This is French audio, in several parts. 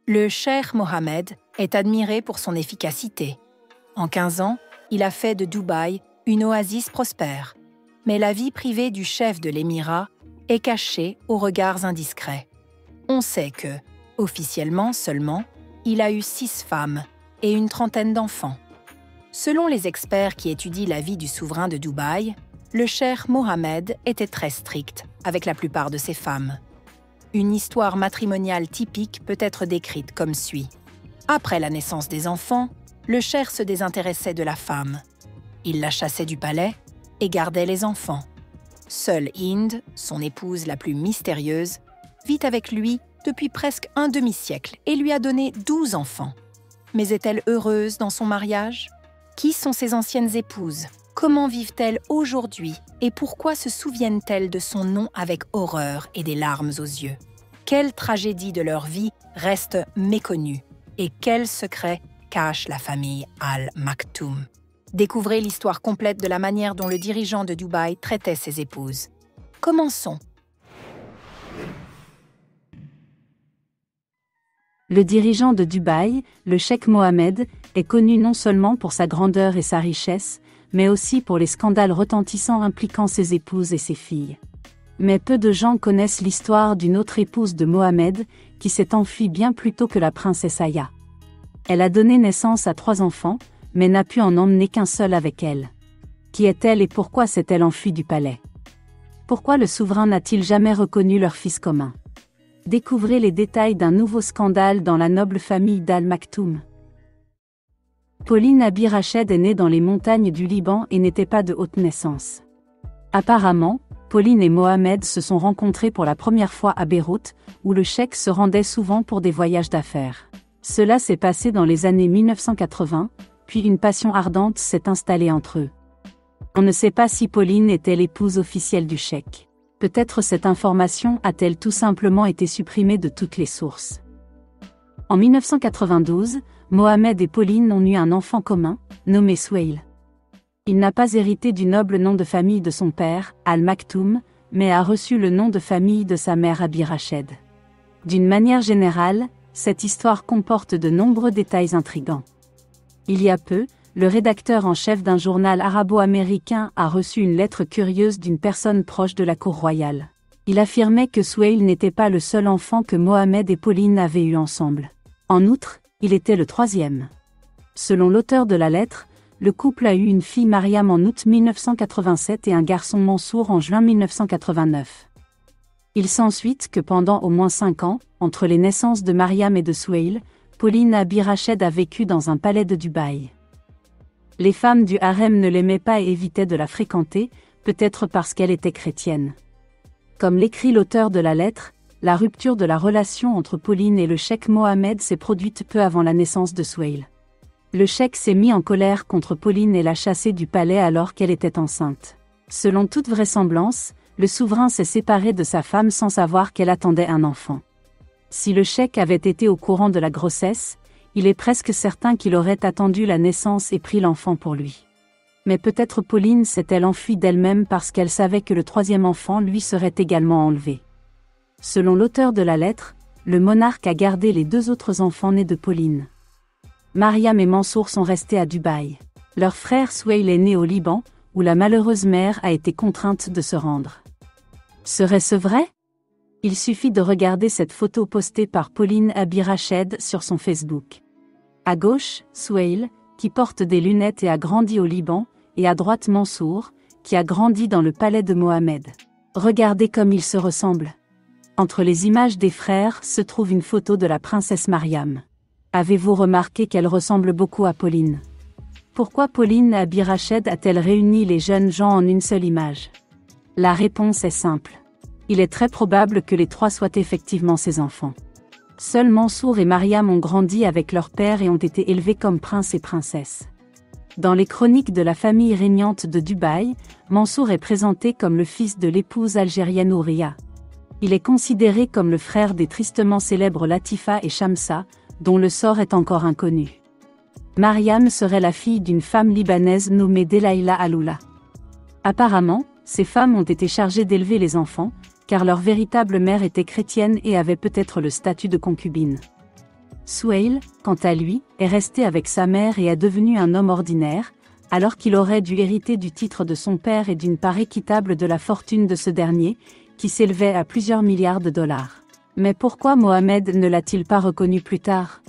Le cheikh Mohammed est admiré pour son efficacité. En 15 ans, il a fait de Dubaï une oasis prospère. Mais la vie privée du chef de l'émirat est cachée aux regards indiscrets. On sait que, officiellement seulement, il a eu 6 femmes et une trentaine d'enfants. Selon les experts qui étudient la vie du souverain de Dubaï, le cheikh Mohammed était très strict avec la plupart de ses femmes. Une histoire matrimoniale typique peut être décrite comme suit. Après la naissance des enfants, le cheikh se désintéressait de la femme. Il la chassait du palais et gardait les enfants. Seule Hind, son épouse la plus mystérieuse, vit avec lui depuis presque un demi-siècle et lui a donné 12 enfants. Mais est-elle heureuse dans son mariage ? Qui sont ses anciennes épouses ? Comment vivent-elles aujourd'hui et pourquoi se souviennent-elles de son nom avec horreur et des larmes aux yeux ? Quelle tragédie de leur vie reste méconnue et quel secret cache la famille Al Maktoum ? Découvrez l'histoire complète de la manière dont le dirigeant de Dubaï traitait ses épouses. Commençons. Le dirigeant de Dubaï, le cheikh Mohammed, est connu non seulement pour sa grandeur et sa richesse, mais aussi pour les scandales retentissants impliquant ses épouses et ses filles. Mais peu de gens connaissent l'histoire d'une autre épouse de Mohammed, qui s'est enfuie bien plus tôt que la princesse Aya. Elle a donné naissance à 3 enfants, mais n'a pu en emmener qu'un seul avec elle. Qui est-elle et pourquoi s'est-elle enfuie du palais ? Pourquoi le souverain n'a-t-il jamais reconnu leur fils commun ? Découvrez les détails d'un nouveau scandale dans la noble famille d'Al Maktoum. Pauline Abi Rached est née dans les montagnes du Liban et n'était pas de haute naissance. Apparemment, Pauline et Mohammed se sont rencontrés pour la première fois à Beyrouth, où le cheikh se rendait souvent pour des voyages d'affaires. Cela s'est passé dans les années 1980, puis une passion ardente s'est installée entre eux. On ne sait pas si Pauline était l'épouse officielle du cheikh. Peut-être cette information a-t-elle tout simplement été supprimée de toutes les sources. En 1992, Mohammed et Pauline ont eu un enfant commun, nommé Souheil. Il n'a pas hérité du noble nom de famille de son père, Al Maktoum, mais a reçu le nom de famille de sa mère Abi Rached. D'une manière générale, cette histoire comporte de nombreux détails intrigants. Il y a peu, le rédacteur en chef d'un journal arabo-américain a reçu une lettre curieuse d'une personne proche de la cour royale. Il affirmait que Souheil n'était pas le seul enfant que Mohammed et Pauline avaient eu ensemble. En outre, il était le 3e. Selon l'auteur de la lettre, le couple a eu une fille Mariam en août 1987 et un garçon Mansour en juin 1989. Il s'ensuit que pendant au moins 5 ans, entre les naissances de Mariam et de Souheil, Pauline Abi Rached a vécu dans un palais de Dubaï. Les femmes du harem ne l'aimaient pas et évitaient de la fréquenter, peut-être parce qu'elle était chrétienne. Comme l'écrit l'auteur de la lettre, la rupture de la relation entre Pauline et le cheikh Mohammed s'est produite peu avant la naissance de Souheil. Le cheikh s'est mis en colère contre Pauline et l'a chassée du palais alors qu'elle était enceinte. Selon toute vraisemblance, le souverain s'est séparé de sa femme sans savoir qu'elle attendait un enfant. Si le cheikh avait été au courant de la grossesse, il est presque certain qu'il aurait attendu la naissance et pris l'enfant pour lui. Mais peut-être Pauline s'est-elle enfuie d'elle-même parce qu'elle savait que le 3e enfant lui serait également enlevé. Selon l'auteur de la lettre, le monarque a gardé les 2 autres enfants nés de Pauline. Mariam et Mansour sont restés à Dubaï. Leur frère Souheil est né au Liban, où la malheureuse mère a été contrainte de se rendre. Serait-ce vrai ? Il suffit de regarder cette photo postée par Pauline Abi Rached sur son Facebook. À gauche, Souheil, qui porte des lunettes et a grandi au Liban, et à droite Mansour, qui a grandi dans le palais de Mohammed. Regardez comme ils se ressemblent. Entre les images des frères se trouve une photo de la princesse Mariam. Avez-vous remarqué qu'elle ressemble beaucoup à Pauline ? Pourquoi Pauline Abi Rached a-t-elle réuni les jeunes gens en une seule image ? La réponse est simple. Il est très probable que les 3 soient effectivement ses enfants. Seuls Mansour et Mariam ont grandi avec leur père et ont été élevés comme princes et princesses. Dans les chroniques de la famille régnante de Dubaï, Mansour est présenté comme le fils de l'épouse algérienne Ouria. Il est considéré comme le frère des tristement célèbres Latifa et Shamsa, dont le sort est encore inconnu. Mariam serait la fille d'une femme libanaise nommée Delaïla Aloula. Apparemment, ces femmes ont été chargées d'élever les enfants, car leur véritable mère était chrétienne et avait peut-être le statut de concubine. Souheil, quant à lui, est resté avec sa mère et est devenu un homme ordinaire, alors qu'il aurait dû hériter du titre de son père et d'une part équitable de la fortune de ce dernier, qui s'élevait à plusieurs milliards de dollars. Mais pourquoi Mohamed ne l'a-t-il pas reconnu plus tard?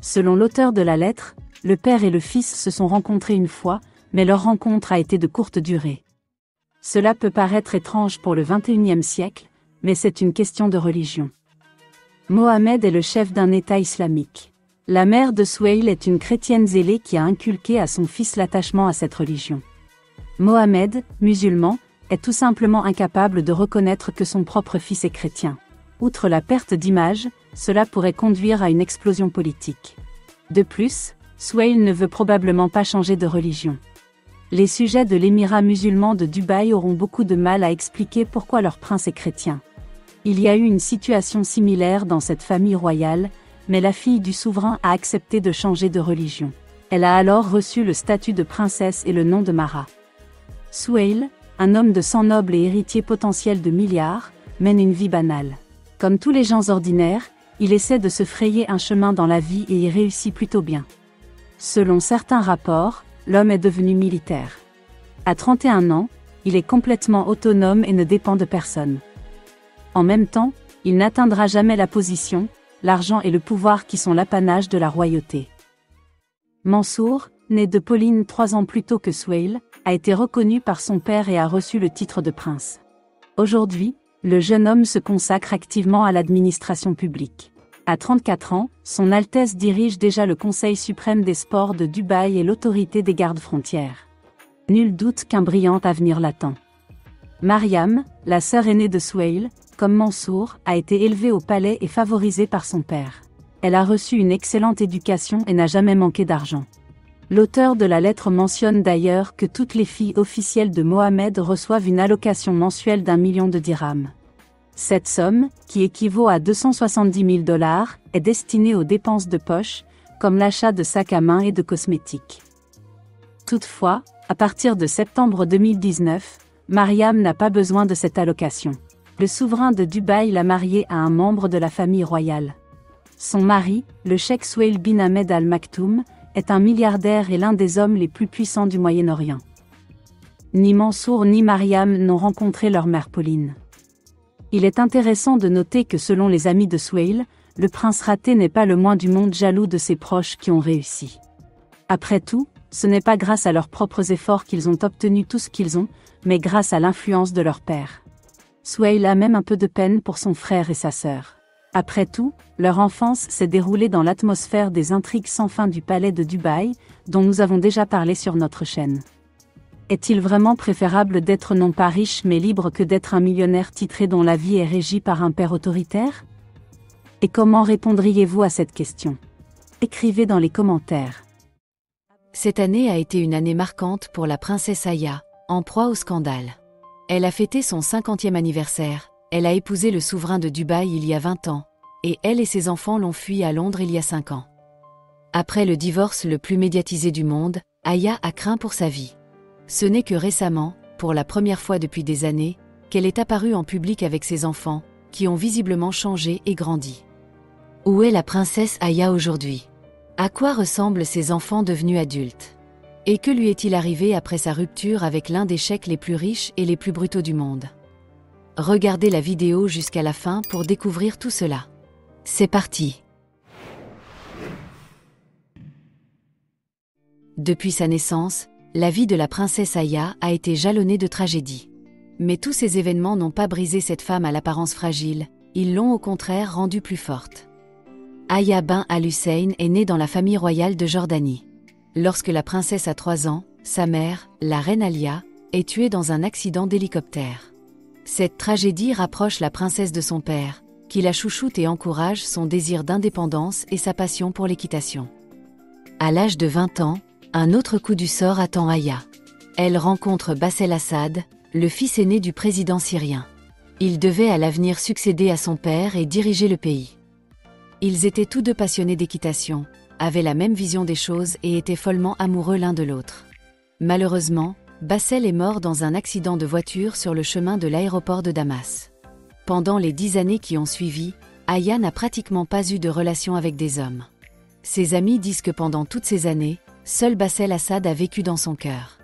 Selon l'auteur de la lettre, le père et le fils se sont rencontrés une fois, mais leur rencontre a été de courte durée. Cela peut paraître étrange pour le XXIe siècle, mais c'est une question de religion. Mohamed est le chef d'un État islamique. La mère de Souheil est une chrétienne zélée qui a inculqué à son fils l'attachement à cette religion. Mohamed, musulman, est tout simplement incapable de reconnaître que son propre fils est chrétien. Outre la perte d'image, cela pourrait conduire à une explosion politique. De plus, Souheil ne veut probablement pas changer de religion. Les sujets de l'émirat musulman de Dubaï auront beaucoup de mal à expliquer pourquoi leur prince est chrétien. Il y a eu une situation similaire dans cette famille royale, mais la fille du souverain a accepté de changer de religion. Elle a alors reçu le statut de princesse et le nom de Mara. Souheil, un homme de sang noble et héritier potentiel de milliards, mène une vie banale. Comme tous les gens ordinaires, il essaie de se frayer un chemin dans la vie et y réussit plutôt bien. Selon certains rapports, l'homme est devenu militaire. À 31 ans, il est complètement autonome et ne dépend de personne. En même temps, il n'atteindra jamais la position, l'argent et le pouvoir qui sont l'apanage de la royauté. Mansour, né de Pauline 3 ans plus tôt que Souheil, a été reconnu par son père et a reçu le titre de prince. Aujourd'hui, le jeune homme se consacre activement à l'administration publique. À 34 ans, son Altesse dirige déjà le Conseil suprême des sports de Dubaï et l'autorité des gardes-frontières. Nul doute qu'un brillant avenir l'attend. Mariam, la sœur aînée de Souheil, comme Mansour, a été élevée au palais et favorisée par son père. Elle a reçu une excellente éducation et n'a jamais manqué d'argent. L'auteur de la lettre mentionne d'ailleurs que toutes les filles officielles de Mohamed reçoivent une allocation mensuelle d'1 million de dirhams. Cette somme, qui équivaut à 270 000 $, est destinée aux dépenses de poche, comme l'achat de sacs à main et de cosmétiques. Toutefois, à partir de septembre 2019, Mariam n'a pas besoin de cette allocation. Le souverain de Dubaï l'a mariée à un membre de la famille royale. Son mari, le cheikh Souheil bin Ahmed Al Maktoum, est un milliardaire et l'un des hommes les plus puissants du Moyen-Orient. Ni Mansour ni Mariam n'ont rencontré leur mère Pauline. Il est intéressant de noter que selon les amis de Souheil, le prince raté n'est pas le moins du monde jaloux de ses proches qui ont réussi. Après tout, ce n'est pas grâce à leurs propres efforts qu'ils ont obtenu tout ce qu'ils ont, mais grâce à l'influence de leur père. Souheil a même un peu de peine pour son frère et sa sœur. Après tout, leur enfance s'est déroulée dans l'atmosphère des intrigues sans fin du palais de Dubaï, dont nous avons déjà parlé sur notre chaîne. Est-il vraiment préférable d'être non pas riche mais libre que d'être un millionnaire titré dont la vie est régie par un père autoritaire? Et comment répondriez-vous à cette question? Écrivez dans les commentaires. Cette année a été une année marquante pour la princesse Aya, en proie au scandale. Elle a fêté son 50e anniversaire, elle a épousé le souverain de Dubaï il y a 20 ans, et elle et ses enfants l'ont fui à Londres il y a 5 ans. Après le divorce le plus médiatisé du monde, Aya a craint pour sa vie. Ce n'est que récemment, pour la première fois depuis des années, qu'elle est apparue en public avec ses enfants, qui ont visiblement changé et grandi. Où est la princesse Aya aujourd'hui? À quoi ressemblent ses enfants devenus adultes? Et que lui est-il arrivé après sa rupture avec l'un des cheikhs les plus riches et les plus brutaux du monde? Regardez la vidéo jusqu'à la fin pour découvrir tout cela. C'est parti! Depuis sa naissance, la vie de la princesse Aya a été jalonnée de tragédies. Mais tous ces événements n'ont pas brisé cette femme à l'apparence fragile, ils l'ont au contraire rendue plus forte. Aya bin Al-Hussein est née dans la famille royale de Jordanie. Lorsque la princesse a 3 ans, sa mère, la reine Alia, est tuée dans un accident d'hélicoptère. Cette tragédie rapproche la princesse de son père, qui la chouchoute et encourage son désir d'indépendance et sa passion pour l'équitation. À l'âge de 20 ans, un autre coup du sort attend Aya. Elle rencontre Bachar Assad, le fils aîné du président syrien. Il devait à l'avenir succéder à son père et diriger le pays. Ils étaient tous deux passionnés d'équitation, avaient la même vision des choses et étaient follement amoureux l'un de l'autre. Malheureusement, Bachar est mort dans un accident de voiture sur le chemin de l'aéroport de Damas. Pendant les 10 années qui ont suivi, Aya n'a pratiquement pas eu de relation avec des hommes. Ses amis disent que pendant toutes ces années, seul Bassel Assad a vécu dans son cœur.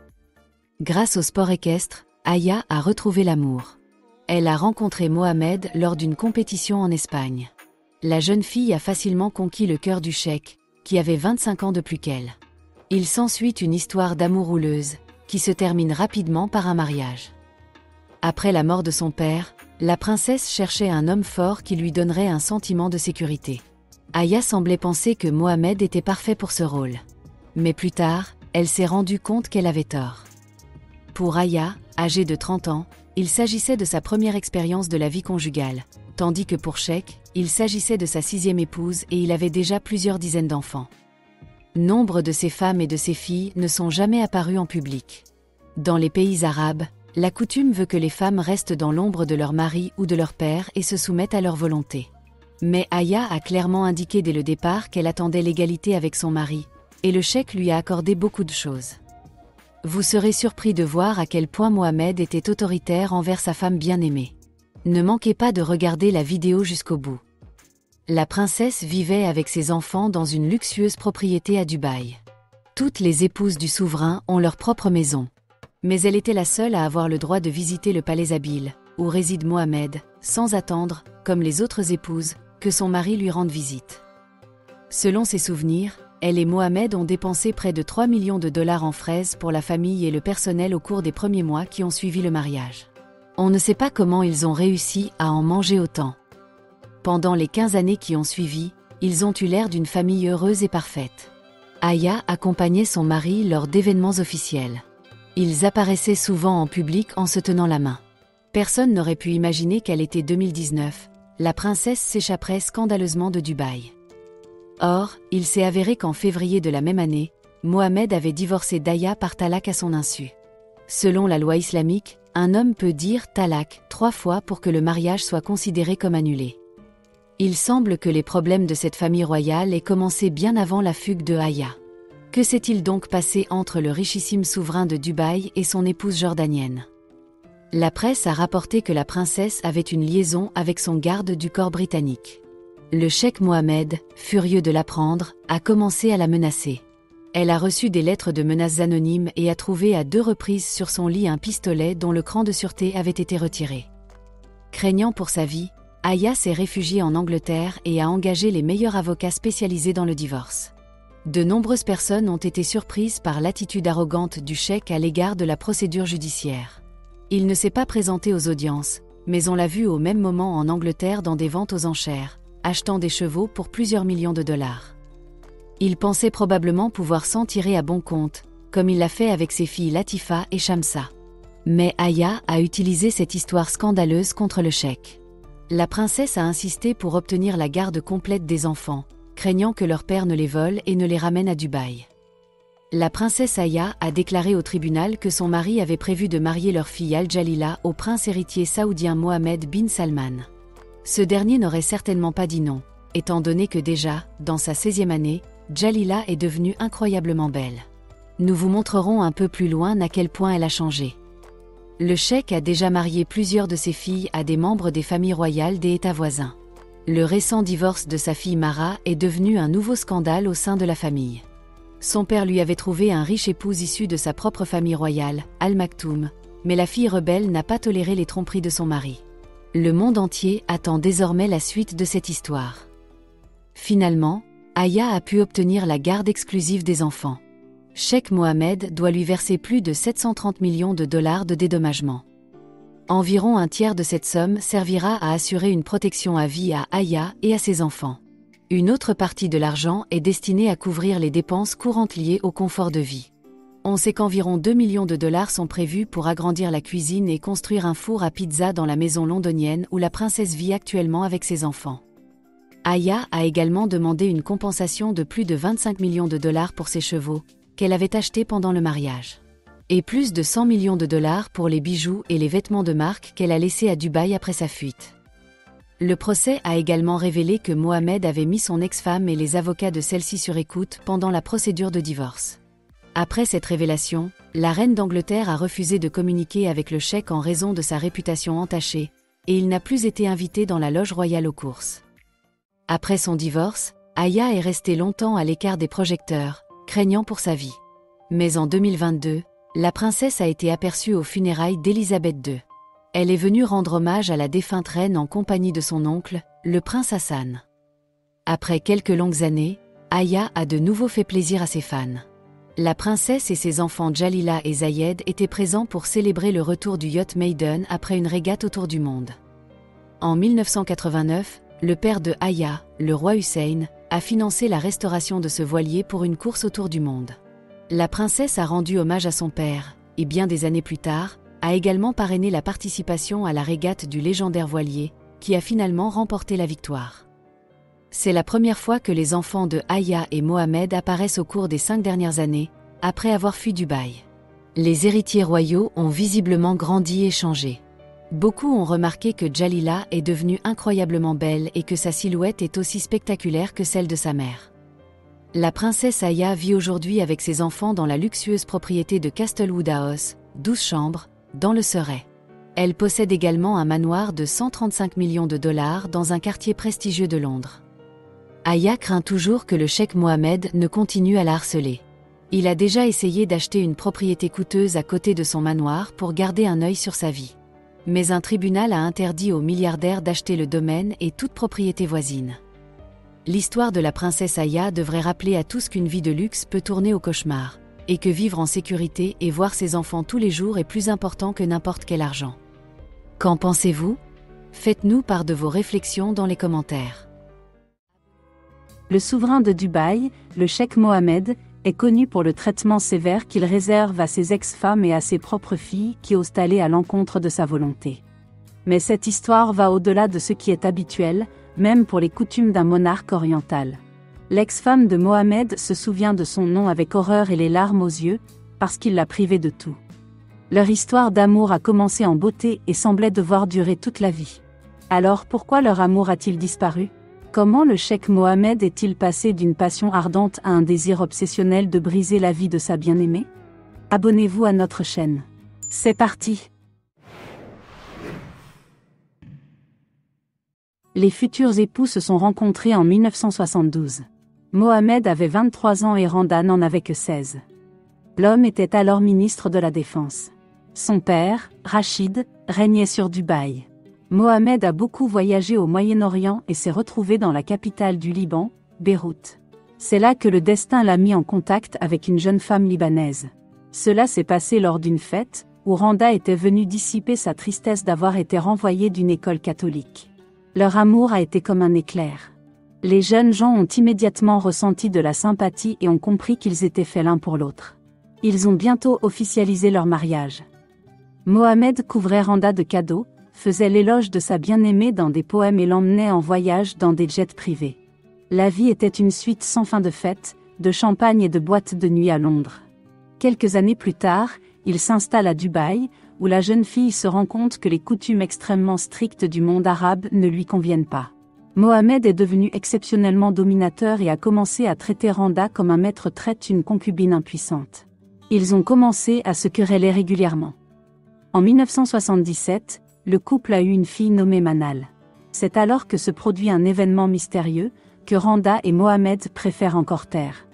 Grâce au sport équestre, Aya a retrouvé l'amour. Elle a rencontré Mohamed lors d'une compétition en Espagne. La jeune fille a facilement conquis le cœur du cheikh, qui avait 25 ans de plus qu'elle. Il s'ensuit une histoire d'amour houleuse, qui se termine rapidement par un mariage. Après la mort de son père, la princesse cherchait un homme fort qui lui donnerait un sentiment de sécurité. Aya semblait penser que Mohamed était parfait pour ce rôle. Mais plus tard, elle s'est rendue compte qu'elle avait tort. Pour Aya, âgée de 30 ans, il s'agissait de sa première expérience de la vie conjugale, tandis que pour Cheikh, il s'agissait de sa 6e épouse et il avait déjà plusieurs dizaines d'enfants. Nombre de ces femmes et de ces filles ne sont jamais apparues en public. Dans les pays arabes, la coutume veut que les femmes restent dans l'ombre de leur mari ou de leur père et se soumettent à leur volonté. Mais Aya a clairement indiqué dès le départ qu'elle attendait l'égalité avec son mari, et le cheikh lui a accordé beaucoup de choses. Vous serez surpris de voir à quel point Mohamed était autoritaire envers sa femme bien-aimée. Ne manquez pas de regarder la vidéo jusqu'au bout. La princesse vivait avec ses enfants dans une luxueuse propriété à Dubaï. Toutes les épouses du souverain ont leur propre maison. Mais elle était la seule à avoir le droit de visiter le palais Abil, où réside Mohamed, sans attendre, comme les autres épouses, que son mari lui rende visite. Selon ses souvenirs, elle et Mohamed ont dépensé près de 3 millions de dollars en fraises pour la famille et le personnel au cours des premiers mois qui ont suivi le mariage. On ne sait pas comment ils ont réussi à en manger autant. Pendant les 15 années qui ont suivi, ils ont eu l'air d'une famille heureuse et parfaite. Aya accompagnait son mari lors d'événements officiels. Ils apparaissaient souvent en public en se tenant la main. Personne n'aurait pu imaginer qu'à l'été 2019, la princesse s'échapperait scandaleusement de Dubaï. Or, il s'est avéré qu'en février de la même année, Mohamed avait divorcé d'Aya par talak à son insu. Selon la loi islamique, un homme peut dire talak 3 fois pour que le mariage soit considéré comme annulé. Il semble que les problèmes de cette famille royale aient commencé bien avant la fugue de Aya. Que s'est-il donc passé entre le richissime souverain de Dubaï et son épouse jordanienne? La presse a rapporté que la princesse avait une liaison avec son garde du corps britannique. Le cheikh Mohamed, furieux de l'apprendre, a commencé à la menacer. Elle a reçu des lettres de menaces anonymes et a trouvé à 2 reprises sur son lit un pistolet dont le cran de sûreté avait été retiré. Craignant pour sa vie, Aya s'est réfugiée en Angleterre et a engagé les meilleurs avocats spécialisés dans le divorce. De nombreuses personnes ont été surprises par l'attitude arrogante du cheikh à l'égard de la procédure judiciaire. Il ne s'est pas présenté aux audiences, mais on l'a vu au même moment en Angleterre dans des ventes aux enchères, achetant des chevaux pour plusieurs millions de dollars. Il pensait probablement pouvoir s'en tirer à bon compte, comme il l'a fait avec ses filles Latifa et Shamsa. Mais Aya a utilisé cette histoire scandaleuse contre le cheikh. La princesse a insisté pour obtenir la garde complète des enfants, craignant que leur père ne les vole et ne les ramène à Dubaï. La princesse Aya a déclaré au tribunal que son mari avait prévu de marier leur fille Al-Jalila au prince héritier saoudien Mohammed bin Salman. Ce dernier n'aurait certainement pas dit non, étant donné que déjà, dans sa 16e année, Jalila est devenue incroyablement belle. Nous vous montrerons un peu plus loin à quel point elle a changé. Le cheikh a déjà marié plusieurs de ses filles à des membres des familles royales des États voisins. Le récent divorce de sa fille Mara est devenu un nouveau scandale au sein de la famille. Son père lui avait trouvé un riche épouse issu de sa propre famille royale, Al Maktoum, mais la fille rebelle n'a pas toléré les tromperies de son mari. Le monde entier attend désormais la suite de cette histoire. Finalement, Aya a pu obtenir la garde exclusive des enfants. Cheikh Mohamed doit lui verser plus de 730 millions de dollars de dédommagement. Environ un tiers de cette somme servira à assurer une protection à vie à Aya et à ses enfants. Une autre partie de l'argent est destinée à couvrir les dépenses courantes liées au confort de vie. On sait qu'environ 2 millions de dollars sont prévus pour agrandir la cuisine et construire un four à pizza dans la maison londonienne où la princesse vit actuellement avec ses enfants. Aya a également demandé une compensation de plus de 25 millions de dollars pour ses chevaux, qu'elle avait achetés pendant le mariage. Et plus de 100 millions de dollars pour les bijoux et les vêtements de marque qu'elle a laissés à Dubaï après sa fuite. Le procès a également révélé que Mohamed avait mis son ex-femme et les avocats de celle-ci sur écoute pendant la procédure de divorce. Après cette révélation, la reine d'Angleterre a refusé de communiquer avec le cheikh en raison de sa réputation entachée, et il n'a plus été invité dans la loge royale aux courses. Après son divorce, Aya est restée longtemps à l'écart des projecteurs, craignant pour sa vie. Mais en 2022, la princesse a été aperçue aux funérailles d'Élisabeth II. Elle est venue rendre hommage à la défunte reine en compagnie de son oncle, le prince Hassan. Après quelques longues années, Aya a de nouveau fait plaisir à ses fans. La princesse et ses enfants Jalila et Zayed étaient présents pour célébrer le retour du yacht Maiden après une régate autour du monde. En 1989, le père de Aya, le roi Hussein, a financé la restauration de ce voilier pour une course autour du monde. La princesse a rendu hommage à son père, et bien des années plus tard, a également parrainé la participation à la régate du légendaire voilier, qui a finalement remporté la victoire. C'est la première fois que les enfants de Aya et Mohamed apparaissent au cours des 5 dernières années, après avoir fui Dubaï. Les héritiers royaux ont visiblement grandi et changé. Beaucoup ont remarqué que Jalila est devenue incroyablement belle et que sa silhouette est aussi spectaculaire que celle de sa mère. La princesse Aya vit aujourd'hui avec ses enfants dans la luxueuse propriété de Castlewood House, 12 chambres, dans le Surrey. Elle possède également un manoir de 135 millions de dollars dans un quartier prestigieux de Londres. Aya craint toujours que le cheikh Mohammed ne continue à la harceler. Il a déjà essayé d'acheter une propriété coûteuse à côté de son manoir pour garder un œil sur sa vie. Mais un tribunal a interdit aux milliardaires d'acheter le domaine et toute propriété voisine. L'histoire de la princesse Aya devrait rappeler à tous qu'une vie de luxe peut tourner au cauchemar, et que vivre en sécurité et voir ses enfants tous les jours est plus important que n'importe quel argent. Qu'en pensez-vous ? Faites-nous part de vos réflexions dans les commentaires. Le souverain de Dubaï, le cheikh Mohammed, est connu pour le traitement sévère qu'il réserve à ses ex-femmes et à ses propres filles qui osent aller à l'encontre de sa volonté. Mais cette histoire va au-delà de ce qui est habituel, même pour les coutumes d'un monarque oriental. L'ex-femme de Mohammed se souvient de son nom avec horreur et les larmes aux yeux, parce qu'il l'a privée de tout. Leur histoire d'amour a commencé en beauté et semblait devoir durer toute la vie. Alors pourquoi leur amour a-t-il disparu ? Comment le cheikh Mohammed est-il passé d'une passion ardente à un désir obsessionnel de briser la vie de sa bien-aimée ? Abonnez-vous à notre chaîne. C'est parti ! Les futurs époux se sont rencontrés en 1972. Mohammed avait 23 ans et Randa n'en avait que 16. L'homme était alors ministre de la Défense. Son père, Rachid, régnait sur Dubaï. Mohammed a beaucoup voyagé au Moyen-Orient et s'est retrouvé dans la capitale du Liban, Beyrouth. C'est là que le destin l'a mis en contact avec une jeune femme libanaise. Cela s'est passé lors d'une fête, où Randa était venue dissiper sa tristesse d'avoir été renvoyée d'une école catholique. Leur amour a été comme un éclair. Les jeunes gens ont immédiatement ressenti de la sympathie et ont compris qu'ils étaient faits l'un pour l'autre. Ils ont bientôt officialisé leur mariage. Mohammed couvrait Randa de cadeaux, faisait l'éloge de sa bien-aimée dans des poèmes et l'emmenait en voyage dans des jets privés. La vie était une suite sans fin de fêtes, de champagne et de boîtes de nuit à Londres. Quelques années plus tard, il s'installe à Dubaï, où la jeune fille se rend compte que les coutumes extrêmement strictes du monde arabe ne lui conviennent pas. Mohammed est devenu exceptionnellement dominateur et a commencé à traiter Randa comme un maître traite une concubine impuissante. Ils ont commencé à se quereller régulièrement. En 1977, le couple a eu une fille nommée Manal. C'est alors que se produit un événement mystérieux, que Randa et Mohammed préfèrent encore taire.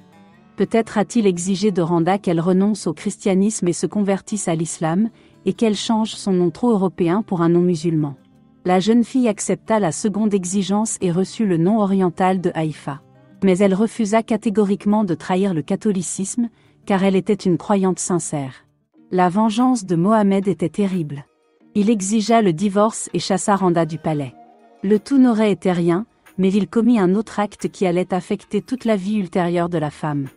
Peut-être a-t-il exigé de Randa qu'elle renonce au christianisme et se convertisse à l'islam, et qu'elle change son nom trop européen pour un nom musulman. La jeune fille accepta la seconde exigence et reçut le nom oriental de Haïfa. Mais elle refusa catégoriquement de trahir le catholicisme, car elle était une croyante sincère. La vengeance de Mohammed était terrible. Il exigea le divorce et chassa Randa du palais. Le tout n'aurait été rien, mais il commit un autre acte qui allait affecter toute la vie ultérieure de la femme.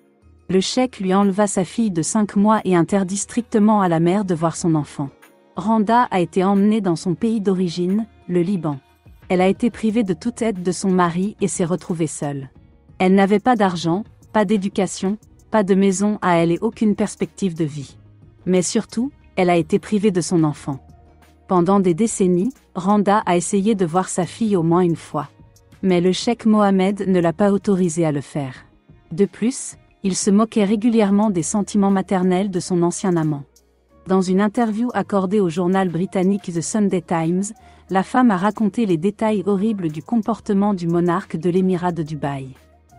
Le cheikh lui enleva sa fille de 5 mois et interdit strictement à la mère de voir son enfant. Randa a été emmenée dans son pays d'origine, le Liban. Elle a été privée de toute aide de son mari et s'est retrouvée seule. Elle n'avait pas d'argent, pas d'éducation, pas de maison à elle et aucune perspective de vie. Mais surtout, elle a été privée de son enfant. Pendant des décennies, Randa a essayé de voir sa fille au moins une fois. Mais le cheikh Mohammed ne l'a pas autorisée à le faire. De plus, il se moquait régulièrement des sentiments maternels de son ancien amant. Dans une interview accordée au journal britannique The Sunday Times, la femme a raconté les détails horribles du comportement du monarque de l'émirat de Dubaï.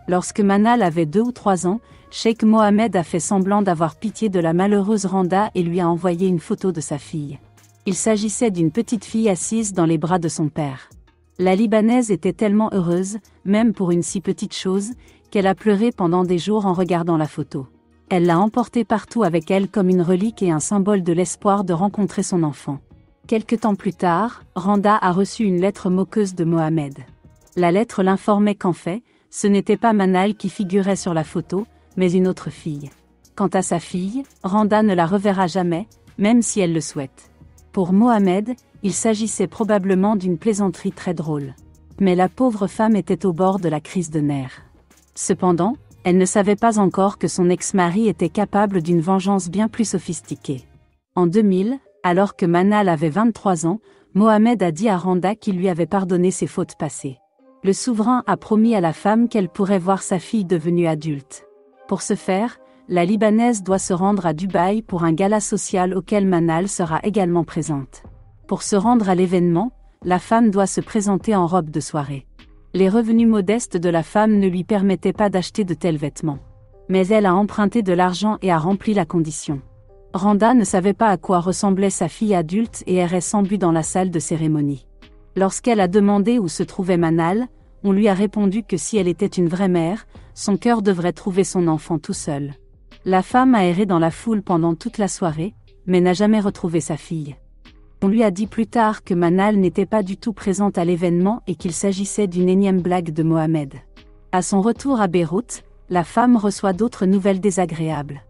Lorsque Manal avait 2 ou 3 ans, Cheikh Mohammed a fait semblant d'avoir pitié de la malheureuse Randa et lui a envoyé une photo de sa fille. Il s'agissait d'une petite fille assise dans les bras de son père. La Libanaise était tellement heureuse, même pour une si petite chose, qu'elle a pleuré pendant des jours en regardant la photo. Elle l'a emportée partout avec elle comme une relique et un symbole de l'espoir de rencontrer son enfant. Quelque temps plus tard, Randa a reçu une lettre moqueuse de Mohammed. La lettre l'informait qu'en fait, ce n'était pas Manal qui figurait sur la photo, mais une autre fille. Quant à sa fille, Randa ne la reverra jamais, même si elle le souhaite. Pour Mohammed, il s'agissait probablement d'une plaisanterie très drôle. Mais la pauvre femme était au bord de la crise de nerfs. Cependant, elle ne savait pas encore que son ex-mari était capable d'une vengeance bien plus sophistiquée. En 2000, alors que Manal avait 23 ans, Mohammed a dit à Randa qu'il lui avait pardonné ses fautes passées. Le souverain a promis à la femme qu'elle pourrait voir sa fille devenue adulte. Pour ce faire, la Libanaise doit se rendre à Dubaï pour un gala social auquel Manal sera également présente. Pour se rendre à l'événement, la femme doit se présenter en robe de soirée. Les revenus modestes de la femme ne lui permettaient pas d'acheter de tels vêtements. Mais elle a emprunté de l'argent et a rempli la condition. Randa ne savait pas à quoi ressemblait sa fille adulte et errait sans but dans la salle de cérémonie. Lorsqu'elle a demandé où se trouvait Manal, on lui a répondu que si elle était une vraie mère, son cœur devrait trouver son enfant tout seul. La femme a erré dans la foule pendant toute la soirée, mais n'a jamais retrouvé sa fille. On lui a dit plus tard que Manal n'était pas du tout présente à l'événement et qu'il s'agissait d'une énième blague de Mohammed. À son retour à Beyrouth, la femme reçoit d'autres nouvelles désagréables.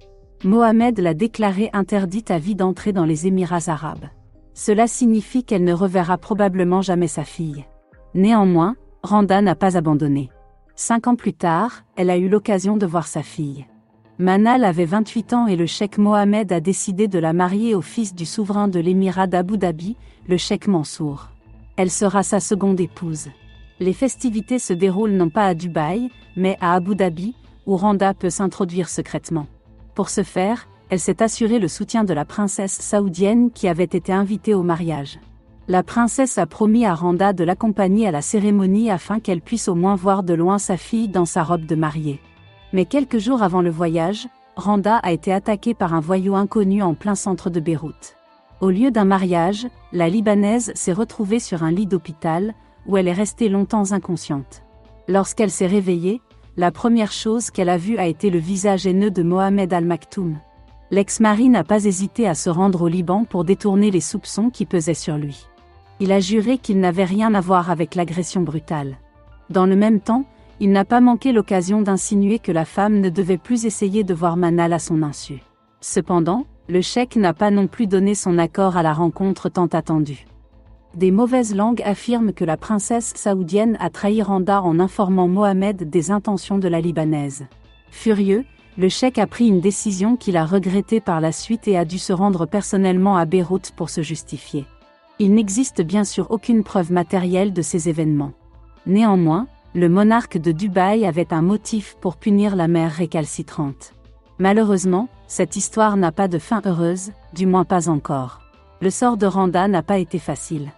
Mohammed l'a déclarée interdite à vie d'entrer dans les Émirats arabes. Cela signifie qu'elle ne reverra probablement jamais sa fille. Néanmoins, Randa n'a pas abandonné. 5 ans plus tard, elle a eu l'occasion de voir sa fille. Manal avait 28 ans et le cheikh Mohammed a décidé de la marier au fils du souverain de l'émirat d'Abu Dhabi, le cheikh Mansour. Elle sera sa seconde épouse. Les festivités se déroulent non pas à Dubaï, mais à Abu Dhabi, où Randa peut s'introduire secrètement. Pour ce faire, elle s'est assurée le soutien de la princesse saoudienne qui avait été invitée au mariage. La princesse a promis à Randa de l'accompagner à la cérémonie afin qu'elle puisse au moins voir de loin sa fille dans sa robe de mariée. Mais quelques jours avant le voyage, Randa a été attaquée par un voyou inconnu en plein centre de Beyrouth. Au lieu d'un mariage, la Libanaise s'est retrouvée sur un lit d'hôpital, où elle est restée longtemps inconsciente. Lorsqu'elle s'est réveillée, la première chose qu'elle a vue a été le visage haineux de Mohamed Al-Maktoum. L'ex-mari n'a pas hésité à se rendre au Liban pour détourner les soupçons qui pesaient sur lui. Il a juré qu'il n'avait rien à voir avec l'agression brutale. Dans le même temps, il n'a pas manqué l'occasion d'insinuer que la femme ne devait plus essayer de voir Manal à son insu. Cependant, le cheikh n'a pas non plus donné son accord à la rencontre tant attendue. Des mauvaises langues affirment que la princesse saoudienne a trahi Randa en informant Mohammed des intentions de la Libanaise. Furieux, le cheikh a pris une décision qu'il a regrettée par la suite et a dû se rendre personnellement à Beyrouth pour se justifier. Il n'existe bien sûr aucune preuve matérielle de ces événements. Néanmoins, le monarque de Dubaï avait un motif pour punir la mère récalcitrante. Malheureusement, cette histoire n'a pas de fin heureuse, du moins pas encore. Le sort de Randa n'a pas été facile.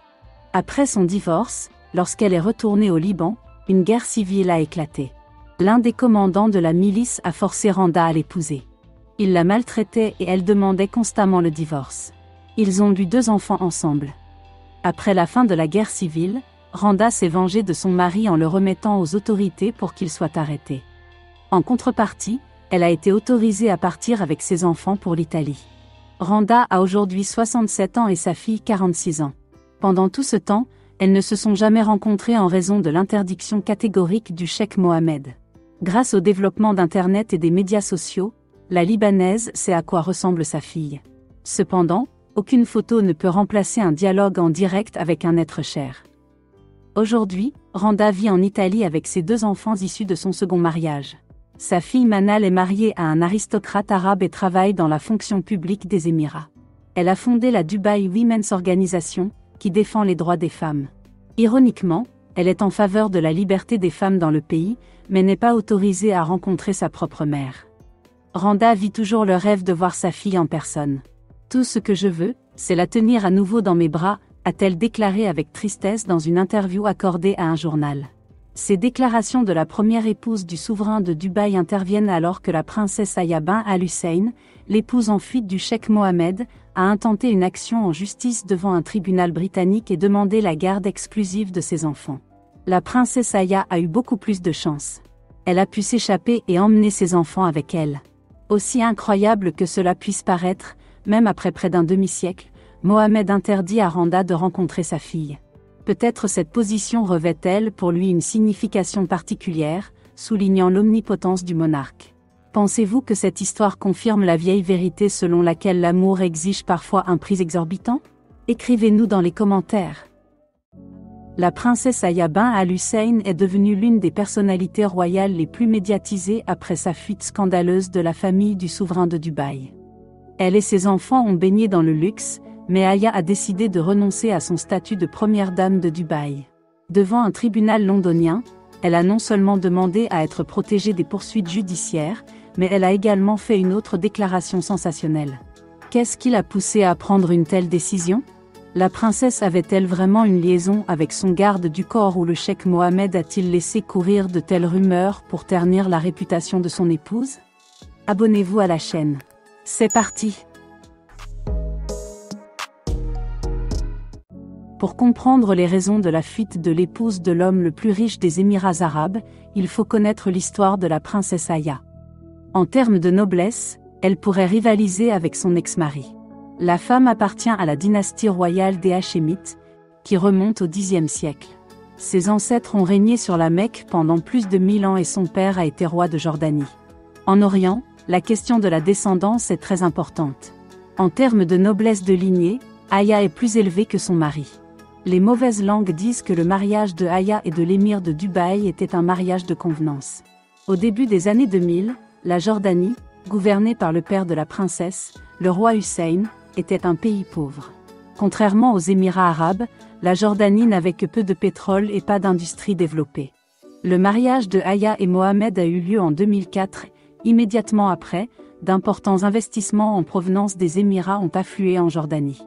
Après son divorce, lorsqu'elle est retournée au Liban, une guerre civile a éclaté. L'un des commandants de la milice a forcé Randa à l'épouser. Il la maltraitait et elle demandait constamment le divorce. Ils ont eu 2 enfants ensemble. Après la fin de la guerre civile, Randa s'est vengée de son mari en le remettant aux autorités pour qu'il soit arrêté. En contrepartie, elle a été autorisée à partir avec ses enfants pour l'Italie. Randa a aujourd'hui 67 ans et sa fille 46 ans. Pendant tout ce temps, elles ne se sont jamais rencontrées en raison de l'interdiction catégorique du cheikh Mohammed. Grâce au développement d'Internet et des médias sociaux, la Libanaise sait à quoi ressemble sa fille. Cependant, aucune photo ne peut remplacer un dialogue en direct avec un être cher. Aujourd'hui, Randa vit en Italie avec ses 2 enfants issus de son second mariage. Sa fille Manal est mariée à un aristocrate arabe et travaille dans la fonction publique des Émirats. Elle a fondé la Dubai Women's Organization, qui défend les droits des femmes. Ironiquement, elle est en faveur de la liberté des femmes dans le pays, mais n'est pas autorisée à rencontrer sa propre mère. Randa vit toujours le rêve de voir sa fille en personne. Tout ce que je veux, c'est la tenir à nouveau dans mes bras, a-t-elle déclaré avec tristesse dans une interview accordée à un journal. Ces déclarations de la première épouse du souverain de Dubaï interviennent alors que la princesse Aya bin Al-Hussein, l'épouse en fuite du cheikh Mohammed, a intenté une action en justice devant un tribunal britannique et demandé la garde exclusive de ses enfants. La princesse Aya a eu beaucoup plus de chance. Elle a pu s'échapper et emmener ses enfants avec elle. Aussi incroyable que cela puisse paraître, même après près d'un demi-siècle, Mohammed interdit à Randa de rencontrer sa fille. Peut-être cette position revêt-elle pour lui une signification particulière, soulignant l'omnipotence du monarque. Pensez-vous que cette histoire confirme la vieille vérité selon laquelle l'amour exige parfois un prix exorbitant? Écrivez-nous dans les commentaires. La princesse Aya bin Al-Hussein est devenue l'une des personnalités royales les plus médiatisées après sa fuite scandaleuse de la famille du souverain de Dubaï. Elle et ses enfants ont baigné dans le luxe, mais Aya a décidé de renoncer à son statut de première dame de Dubaï. Devant un tribunal londonien, elle a non seulement demandé à être protégée des poursuites judiciaires, mais elle a également fait une autre déclaration sensationnelle. Qu'est-ce qui l'a poussée à prendre une telle décision? La princesse avait-elle vraiment une liaison avec son garde du corps ou le cheikh Mohammed a-t-il laissé courir de telles rumeurs pour ternir la réputation de son épouse? Abonnez-vous à la chaîne. C'est parti! Pour comprendre les raisons de la fuite de l'épouse de l'homme le plus riche des Émirats arabes, il faut connaître l'histoire de la princesse Aya. En termes de noblesse, elle pourrait rivaliser avec son ex-mari. La femme appartient à la dynastie royale des Hachémites, qui remonte au Xe siècle. Ses ancêtres ont régné sur la Mecque pendant plus de 1000 ans et son père a été roi de Jordanie. En Orient, la question de la descendance est très importante. En termes de noblesse de lignée, Aya est plus élevée que son mari. Les mauvaises langues disent que le mariage de Aya et de l'émir de Dubaï était un mariage de convenance. Au début des années 2000, la Jordanie, gouvernée par le père de la princesse, le roi Hussein, était un pays pauvre. Contrairement aux Émirats arabes, la Jordanie n'avait que peu de pétrole et pas d'industrie développée. Le mariage de Aya et Mohammed a eu lieu en 2004, immédiatement après, d'importants investissements en provenance des Émirats ont afflué en Jordanie.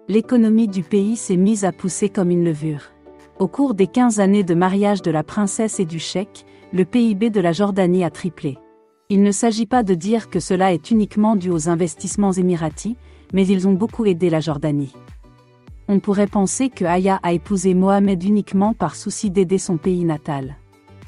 L'économie du pays s'est mise à pousser comme une levure. Au cours des 15 années de mariage de la princesse et du cheikh, le PIB de la Jordanie a triplé. Il ne s'agit pas de dire que cela est uniquement dû aux investissements émiratis, mais ils ont beaucoup aidé la Jordanie. On pourrait penser que Aya a épousé Mohammed uniquement par souci d'aider son pays natal.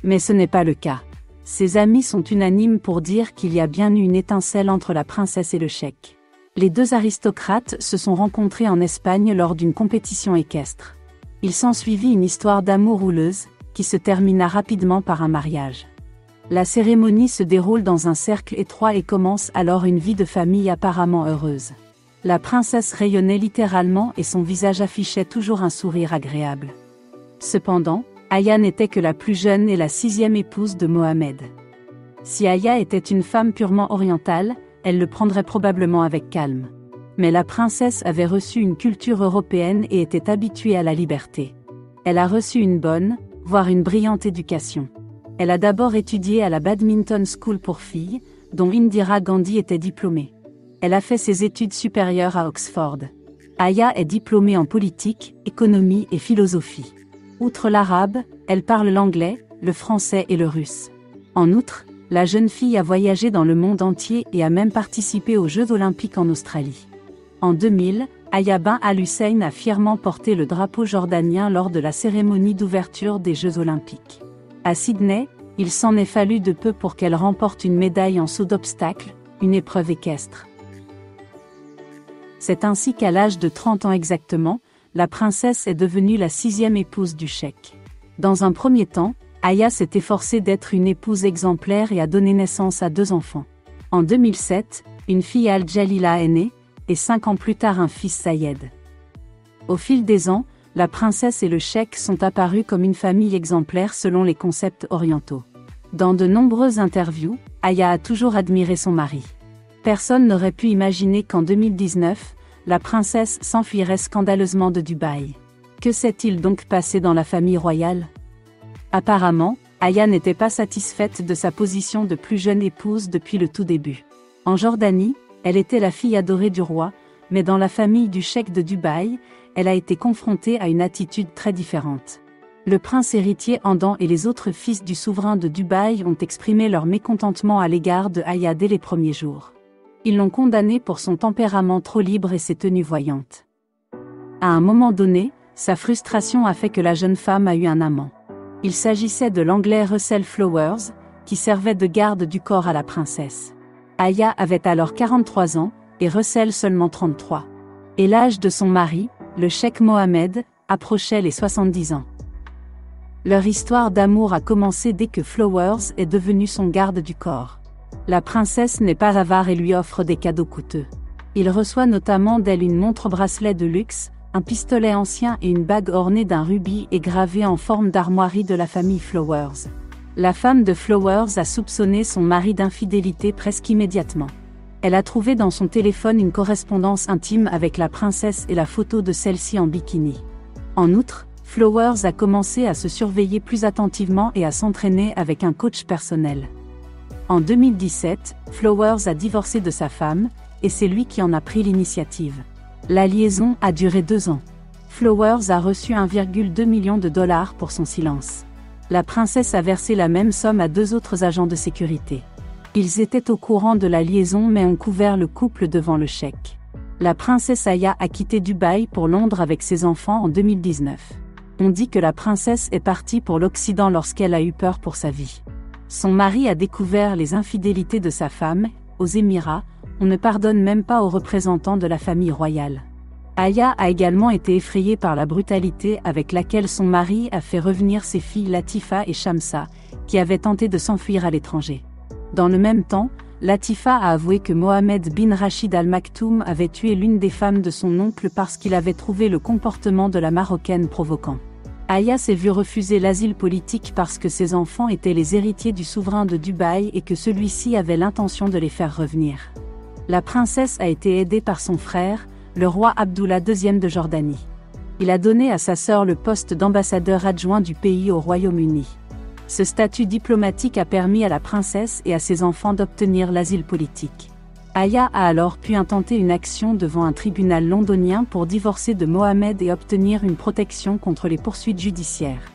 Mais ce n'est pas le cas. Ses amis sont unanimes pour dire qu'il y a bien eu une étincelle entre la princesse et le cheikh. Les deux aristocrates se sont rencontrés en Espagne lors d'une compétition équestre. Il s'ensuivit une histoire d'amour houleuse, qui se termina rapidement par un mariage. La cérémonie se déroule dans un cercle étroit et commence alors une vie de famille apparemment heureuse. La princesse rayonnait littéralement et son visage affichait toujours un sourire agréable. Cependant, Aya n'était que la plus jeune et la 6e épouse de Mohammed. Si Aya était une femme purement orientale, elle le prendrait probablement avec calme. Mais la princesse avait reçu une culture européenne et était habituée à la liberté. Elle a reçu une bonne, voire une brillante éducation. Elle a d'abord étudié à la Badminton School pour filles, dont Indira Gandhi était diplômée. Elle a fait ses études supérieures à Oxford. Aya est diplômée en politique, économie et philosophie. Outre l'arabe, elle parle l'anglais, le français et le russe. En outre, la jeune fille a voyagé dans le monde entier et a même participé aux Jeux olympiques en Australie. En 2000, Aya bin Al-Hussein a fièrement porté le drapeau jordanien lors de la cérémonie d'ouverture des Jeux olympiques. À Sydney, il s'en est fallu de peu pour qu'elle remporte une médaille en saut d'obstacle, une épreuve équestre. C'est ainsi qu'à l'âge de 30 ans exactement, la princesse est devenue la 6e épouse du cheikh. Dans un premier temps, Aya s'est efforcée d'être une épouse exemplaire et a donné naissance à 2 enfants. En 2007, une fille Al-Jalila est née, et 5 ans plus tard un fils Sayed. Au fil des ans, la princesse et le cheikh sont apparus comme une famille exemplaire selon les concepts orientaux. Dans de nombreuses interviews, Aya a toujours admiré son mari. Personne n'aurait pu imaginer qu'en 2019, la princesse s'enfuirait scandaleusement de Dubaï. Que s'est-il donc passé dans la famille royale ? Apparemment, Aya n'était pas satisfaite de sa position de plus jeune épouse depuis le tout début. En Jordanie, elle était la fille adorée du roi, Mais dans la famille du cheikh de Dubaï, elle a été confrontée à une attitude très différente. Le prince héritier Hamdan et les autres fils du souverain de Dubaï ont exprimé leur mécontentement à l'égard de Aya dès les premiers jours. Ils l'ont condamnée pour son tempérament trop libre et ses tenues voyantes. À un moment donné, sa frustration a fait que la jeune femme a eu un amant. Il s'agissait de l'anglais Russell Flowers, qui servait de garde du corps à la princesse. Aya avait alors 43 ans, et Russell seulement 33. Et l'âge de son mari, le cheikh Mohammed, approchait les 70 ans. Leur histoire d'amour a commencé dès que Flowers est devenu son garde du corps. La princesse n'est pas avare et lui offre des cadeaux coûteux. Il reçoit notamment d'elle une montre-bracelet de luxe, un pistolet ancien et une bague ornée d'un rubis et gravée en forme d'armoirie de la famille Flowers. La femme de Flowers a soupçonné son mari d'infidélité presque immédiatement. Elle a trouvé dans son téléphone une correspondance intime avec la princesse et la photo de celle-ci en bikini. En outre, Flowers a commencé à se surveiller plus attentivement et à s'entraîner avec un coach personnel. En 2017, Flowers a divorcé de sa femme, et c'est lui qui en a pris l'initiative. La liaison a duré 2 ans. Flowers a reçu 1,2 million de dollars pour son silence. La princesse a versé la même somme à 2 autres agents de sécurité. Ils étaient au courant de la liaison mais ont couvert le couple devant le cheikh. La princesse Aya a quitté Dubaï pour Londres avec ses enfants en 2019. On dit que la princesse est partie pour l'Occident lorsqu'elle a eu peur pour sa vie. Son mari a découvert les infidélités de sa femme. Aux Émirats, on ne pardonne même pas aux représentants de la famille royale. Aya a également été effrayée par la brutalité avec laquelle son mari a fait revenir ses filles Latifa et Shamsa, qui avaient tenté de s'enfuir à l'étranger. Dans le même temps, Latifa a avoué que Mohammed bin Rachid Al Maktoum avait tué l'une des femmes de son oncle parce qu'il avait trouvé le comportement de la Marocaine provoquant. Aya s'est vue refuser l'asile politique parce que ses enfants étaient les héritiers du souverain de Dubaï et que celui-ci avait l'intention de les faire revenir. La princesse a été aidée par son frère, le roi Abdullah II de Jordanie. Il a donné à sa sœur le poste d'ambassadeur adjoint du pays au Royaume-Uni. Ce statut diplomatique a permis à la princesse et à ses enfants d'obtenir l'asile politique. Aya a alors pu intenter une action devant un tribunal londonien pour divorcer de Mohammed et obtenir une protection contre les poursuites judiciaires.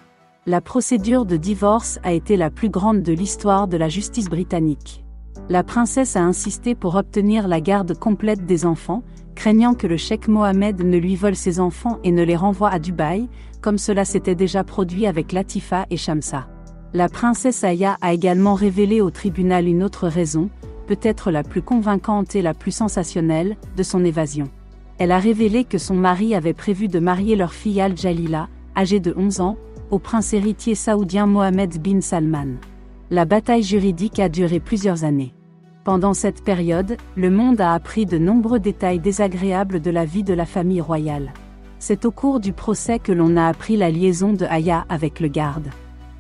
La procédure de divorce a été la plus grande de l'histoire de la justice britannique. La princesse a insisté pour obtenir la garde complète des enfants, craignant que le cheikh Mohammed ne lui vole ses enfants et ne les renvoie à Dubaï, comme cela s'était déjà produit avec Latifa et Shamsa. La princesse Aya a également révélé au tribunal une autre raison, peut-être la plus convaincante et la plus sensationnelle, de son évasion. Elle a révélé que son mari avait prévu de marier leur fille Al-Jalila, âgée de 11 ans, au prince héritier saoudien Mohammed bin Salman. La bataille juridique a duré plusieurs années. Pendant cette période, le monde a appris de nombreux détails désagréables de la vie de la famille royale. C'est au cours du procès que l'on a appris la liaison de Aya avec le garde.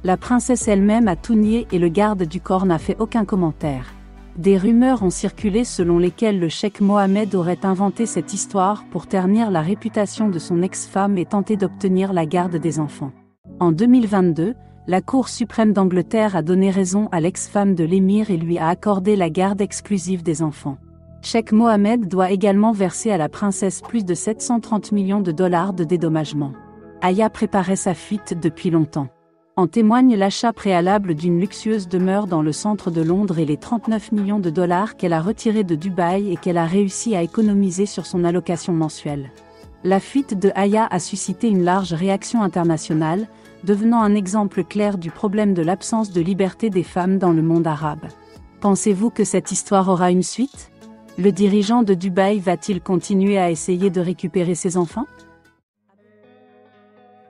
La princesse elle-même a tout nié et le garde du corps n'a fait aucun commentaire. Des rumeurs ont circulé selon lesquelles le cheikh Mohammed aurait inventé cette histoire pour ternir la réputation de son ex-femme et tenter d'obtenir la garde des enfants. En 2022, la Cour suprême d'Angleterre a donné raison à l'ex-femme de l'émir et lui a accordé la garde exclusive des enfants. Cheikh Mohammed doit également verser à la princesse plus de 730 millions de dollars de dédommagement. Aya préparait sa fuite depuis longtemps. En témoigne l'achat préalable d'une luxueuse demeure dans le centre de Londres et les 39 millions de dollars qu'elle a retirés de Dubaï et qu'elle a réussi à économiser sur son allocation mensuelle. La fuite de Aya a suscité une large réaction internationale, devenant un exemple clair du problème de l'absence de liberté des femmes dans le monde arabe. Pensez-vous que cette histoire aura une suite ? Le dirigeant de Dubaï va-t-il continuer à essayer de récupérer ses enfants ?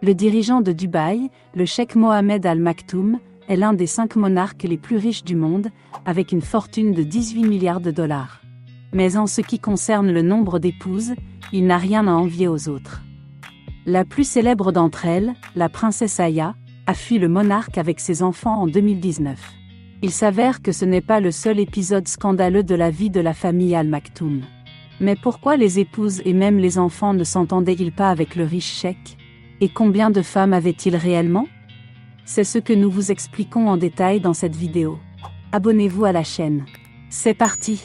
Le dirigeant de Dubaï, le cheikh Mohammed Al Maktoum, est l'un des 5 monarques les plus riches du monde, avec une fortune de 18 milliards de dollars. Mais en ce qui concerne le nombre d'épouses, il n'a rien à envier aux autres. La plus célèbre d'entre elles, la princesse Aya, a fui le monarque avec ses enfants en 2019. Il s'avère que ce n'est pas le seul épisode scandaleux de la vie de la famille Al Maktoum. Mais pourquoi les épouses et même les enfants ne s'entendaient-ils pas avec le riche cheikh ? Et combien de femmes avait-il réellement ? C'est ce que nous vous expliquons en détail dans cette vidéo. Abonnez-vous à la chaîne. C'est parti !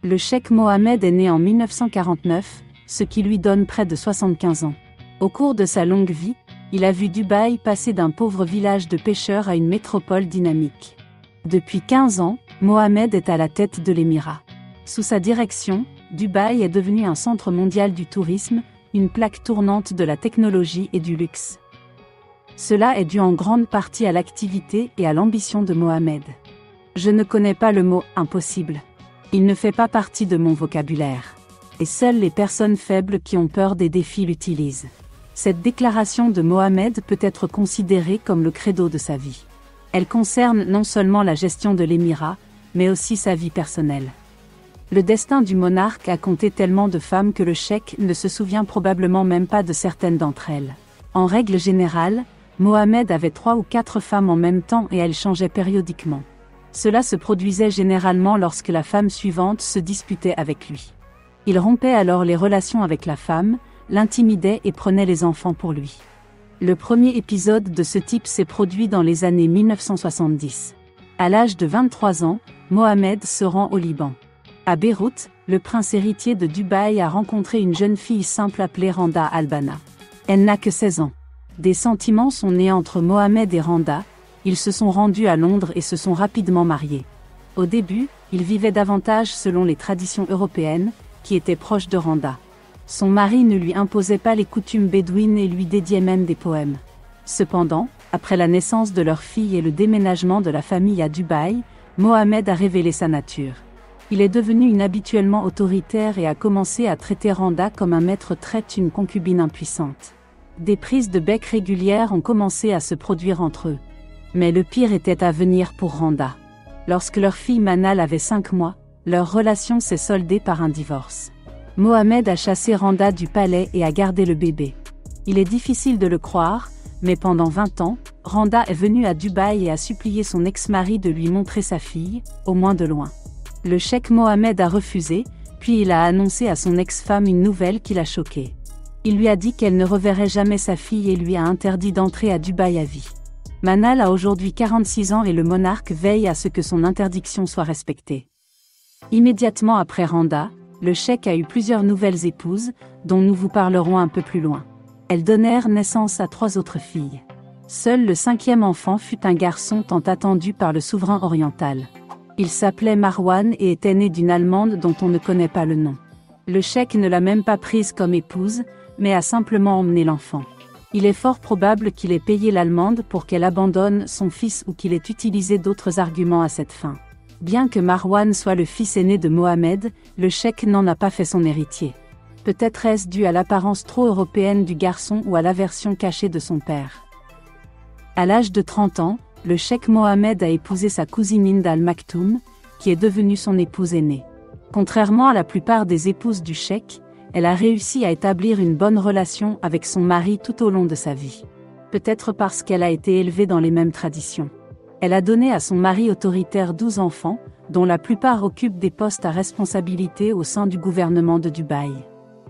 Le cheikh Mohammed est né en 1949, ce qui lui donne près de 75 ans. Au cours de sa longue vie, il a vu Dubaï passer d'un pauvre village de pêcheurs à une métropole dynamique. Depuis 15 ans, Mohammed est à la tête de l'émirat. Sous sa direction, Dubaï est devenu un centre mondial du tourisme, une plaque tournante de la technologie et du luxe. Cela est dû en grande partie à l'activité et à l'ambition de Mohammed. Je ne connais pas le mot « impossible ». Il ne fait pas partie de mon vocabulaire. Et seules les personnes faibles qui ont peur des défis l'utilisent. Cette déclaration de Mohammed peut être considérée comme le credo de sa vie. Elle concerne non seulement la gestion de l'émirat, mais aussi sa vie personnelle. Le destin du monarque a compté tellement de femmes que le cheikh ne se souvient probablement même pas de certaines d'entre elles. En règle générale, Mohammed avait 3 ou 4 femmes en même temps et elles changeaient périodiquement. Cela se produisait généralement lorsque la femme suivante se disputait avec lui. Il rompait alors les relations avec la femme, l'intimidait et prenait les enfants pour lui. Le premier épisode de ce type s'est produit dans les années 1970. À l'âge de 23 ans, Mohammed se rend au Liban. À Beyrouth, le prince héritier de Dubaï a rencontré une jeune fille simple appelée Randa Albana. Elle n'a que 16 ans. Des sentiments sont nés entre Mohammed et Randa, ils se sont rendus à Londres et se sont rapidement mariés. Au début, ils vivaient davantage selon les traditions européennes, qui étaient proches de Randa. Son mari ne lui imposait pas les coutumes bédouines et lui dédiait même des poèmes. Cependant, après la naissance de leur fille et le déménagement de la famille à Dubaï, Mohammed a révélé sa nature. Il est devenu inhabituellement autoritaire et a commencé à traiter Randa comme un maître traite une concubine impuissante. Des prises de bec régulières ont commencé à se produire entre eux. Mais le pire était à venir pour Randa. Lorsque leur fille Manal avait 5 mois, leur relation s'est soldée par un divorce. Mohammed a chassé Randa du palais et a gardé le bébé. Il est difficile de le croire, mais pendant 20 ans, Randa est venue à Dubaï et a supplié son ex-mari de lui montrer sa fille, au moins de loin. Le cheikh Mohammed a refusé, puis il a annoncé à son ex-femme une nouvelle qui l'a choquée. Il lui a dit qu'elle ne reverrait jamais sa fille et lui a interdit d'entrer à Dubaï à vie. Manal a aujourd'hui 46 ans et le monarque veille à ce que son interdiction soit respectée. Immédiatement après Randa, le cheikh a eu plusieurs nouvelles épouses, dont nous vous parlerons un peu plus loin. Elles donnèrent naissance à 3 autres filles. Seul le 5e enfant fut un garçon tant attendu par le souverain oriental. Il s'appelait Marwan et était né d'une Allemande dont on ne connaît pas le nom. Le cheikh ne l'a même pas prise comme épouse, mais a simplement emmené l'enfant. Il est fort probable qu'il ait payé l'Allemande pour qu'elle abandonne son fils ou qu'il ait utilisé d'autres arguments à cette fin. Bien que Marwan soit le fils aîné de Mohammed, le cheikh n'en a pas fait son héritier. Peut-être est-ce dû à l'apparence trop européenne du garçon ou à l'aversion cachée de son père. À l'âge de 30 ans, le cheikh Mohammed a épousé sa cousine Hind al-Maktoum, qui est devenue son épouse aînée. Contrairement à la plupart des épouses du cheikh, elle a réussi à établir une bonne relation avec son mari tout au long de sa vie. Peut-être parce qu'elle a été élevée dans les mêmes traditions. Elle a donné à son mari autoritaire 12 enfants, dont la plupart occupent des postes à responsabilité au sein du gouvernement de Dubaï.